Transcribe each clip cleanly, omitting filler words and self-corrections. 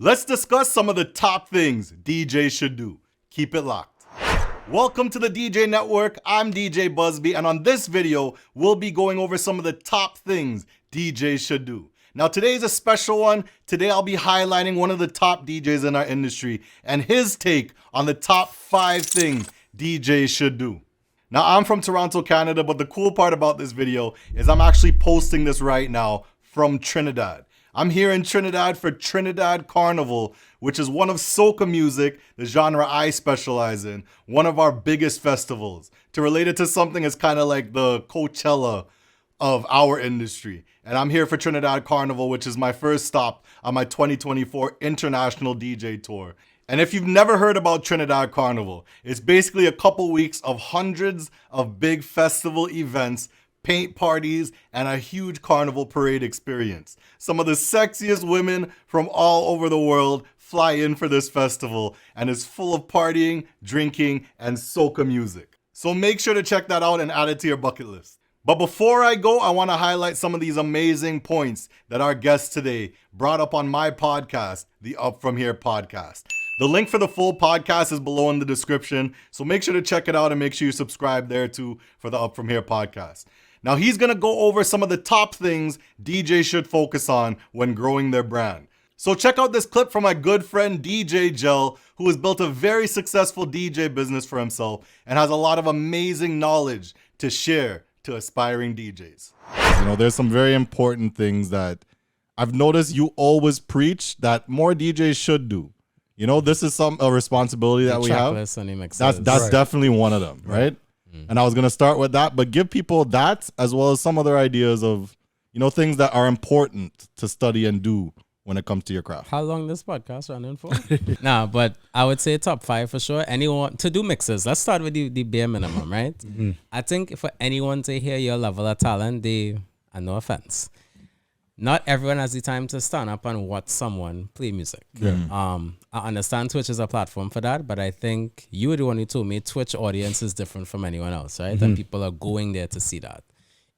Let's discuss some of the top things DJs should do. Keep it locked. Welcome to the DJ Network. I'm DJ Busby, and on this video, we'll be going over some of the top things DJs should do. Now, today's a special one. Today, I'll be highlighting one of the top DJs in our industry and his take on the top 5 things DJs should do. Now, I'm from Toronto, Canada, but the cool part about this video is I'm actually posting this right now from Trinidad. I'm here in Trinidad for Trinidad Carnival, which is one of soca music, the genre I specialize in, one of our biggest festivals. To relate it to something, it's kind of like the Coachella of our industry. And I'm here for Trinidad Carnival, which is my first stop on my 2024 International DJ Tour. And if you've never heard about Trinidad Carnival, it's basically a couple weeks of hundreds of big festival events, paint parties, and a huge carnival parade experience. Some of the sexiest women from all over the world fly in for this festival, and it's full of partying, drinking, and soca music. So make sure to check that out and add it to your bucket list. But before I go, I want to highlight some of these amazing points that our guest today brought up on my podcast, the Up From Here podcast. The link for the full podcast is below in the description, so make sure to check it out and make sure you subscribe there too for the Up From Here podcast. Now, he's going to go over some of the top things DJs should focus on when growing their brand. So check out this clip from my good friend DJ Jel, who has built a very successful DJ business for himself and has a lot of amazing knowledge to share to aspiring DJs. You know, there's some very important things that I've noticed you always preach that more DJs should do. You know, this is a responsibility that we have. That's right. Definitely one of them, right? And I was going to start with that, but give people that as well as some other ideas of, you know, things that are important to study and do when it comes to your craft. How long this podcast running for? Nah, but I would say top 5 for sure. Anyone to do mixes. Let's start with the bare minimum, right? I think for anyone to hear your level of talent, and no offense, not everyone has the time to stand up and watch someone play music. I understand Twitch is a platform for that, but I think you were the one who told me Twitch audience is different from anyone else, right? And people are going there to see that.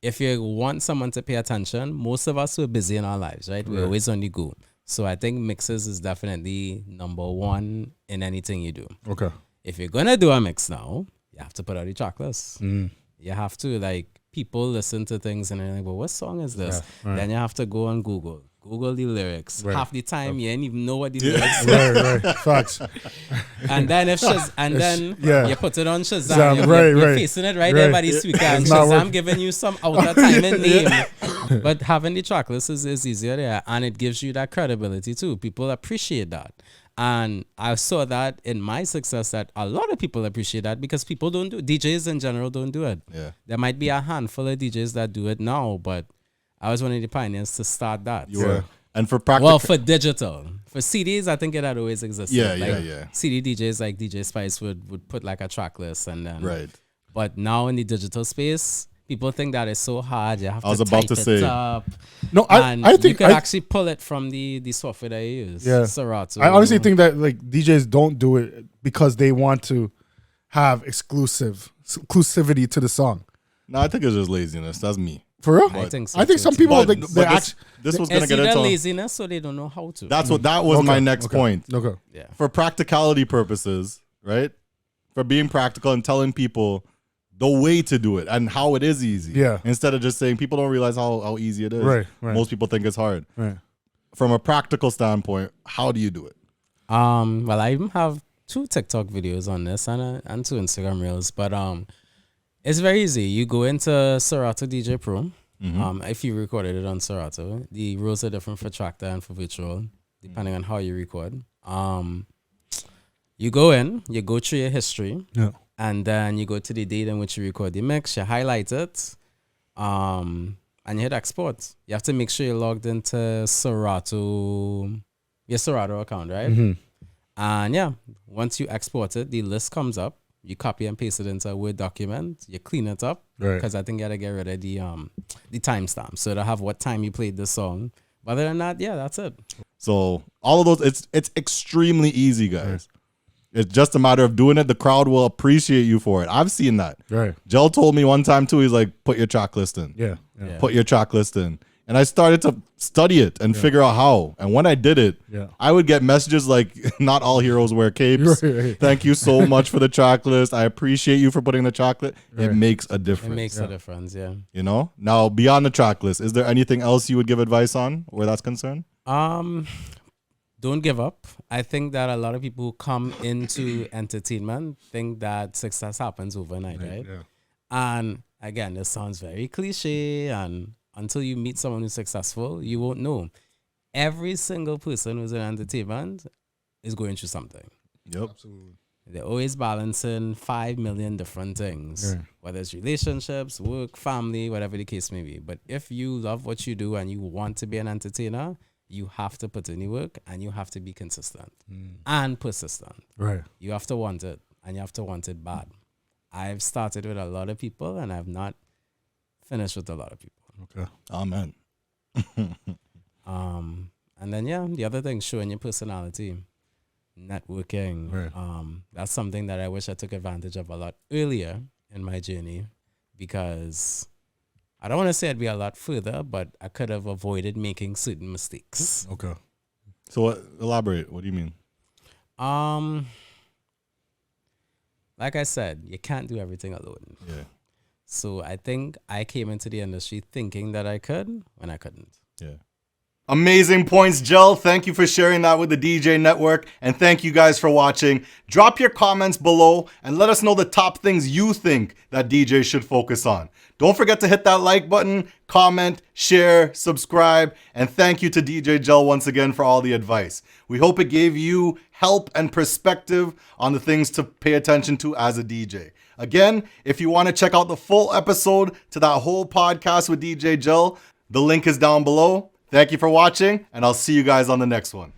If you want someone to pay attention, most of us were busy in our lives, right? We're always on the go. So I think mixes is definitely number 1 in anything you do. Okay. If you're going to do a mix now, you have to put out the track list. You have to, like, people listen to things and they're like, well, what song is this? Then you have to go on Google the lyrics. Half the time you ain't even know what the lyrics are. Right. Facts. And then you put it on Shazam. You're facing it right there by the speaker. And Shazam giving you some outer timing name. But having the track list is easier there. And it gives you that credibility too. People appreciate that. And I saw that in my success that a lot of people appreciate that because people don't do it. DJs in general don't do it. Yeah. There might be a handful of DJs that do it now, but I was one of the pioneers to start that. You were. And for practical. Well, for digital. For CDs, I think it had always existed. Yeah. CD DJs like DJ Spice would put like a track list and then. Right. But now in the digital space, people think that it's so hard. You have to type it up. No, I think you could actually pull it from the software that you use. Yeah. Serato. I honestly think that like DJs don't do it because they want to have exclusivity to the song. No, I think it's just laziness. That's me. For real? I think so. I think some people this was going to get into laziness, so they don't know how to. That was my next point. Okay. Yeah. For practicality purposes, right? For being practical and telling people the way to do it and how it is easy. Yeah. Instead of just saying people don't realize how easy it is. Right. Most people think it's hard. Right. From a practical standpoint, how do you do it? Well, I even have 2 TikTok videos on this and 2 Instagram reels, but it's very easy. You go into Serato DJ Pro. If you recorded it on Serato, the rules are different for Tractor and for Virtual, depending on how you record. You go in, you go through your history, and then you go to the date in which you record the mix, you highlight it, and you hit export. You have to make sure you're logged into your Serato account, right? And once you export it, the list comes up. You copy and paste it into a Word document. You clean it up because I think you got to get rid of the timestamp so to have what time you played the song. But other than that, that's it. So all of those, it's extremely easy, guys. It's just a matter of doing it. The crowd will appreciate you for it. I've seen that. Right. Jel told me one time too. He's like, put your track list in. Yeah. Put your track list in. And I started to study it and figure out how. And when I did it, I would get messages like, not all heroes wear capes. Thank you so much for the track list. I appreciate you for putting the chocolate. It makes a difference. It makes a difference, yeah. You know? Now, beyond the track list, is there anything else you would give advice on where that's concerned? Don't give up. I think that a lot of people who come into entertainment think that success happens overnight, right? Yeah. And again, this sounds very cliche, and until you meet someone who's successful, you won't know. Every single person who's in entertainment is going through something. Yep. Absolutely. They're always balancing 5 million different things, whether it's relationships, work, family, whatever the case may be. But if you love what you do and you want to be an entertainer, you have to put in the work and you have to be consistent and persistent. Right. You have to want it, and you have to want it bad. I've started with a lot of people and I've not finished with a lot of people. Okay. Amen. And then the other thing, showing your personality, networking. Right. That's something that I wish I took advantage of a lot earlier in my journey, because I don't want to say I'd be a lot further, but I could have avoided making certain mistakes. Okay. So elaborate. What do you mean? Like I said, you can't do everything alone. Yeah. So I think I came into the industry thinking that I could when I couldn't. Yeah. Amazing points, Jel. Thank you for sharing that with the DJ Network. And thank you guys for watching. Drop your comments below and let us know the top things you think that DJs should focus on. Don't forget to hit that like button, comment, share, subscribe, and thank you to DJ Jel once again for all the advice. We hope it gave you help and perspective on the things to pay attention to as a DJ. Again, if you want to check out the full episode to that whole podcast with DJ Jel, the link is down below. Thank you for watching, and I'll see you guys on the next one.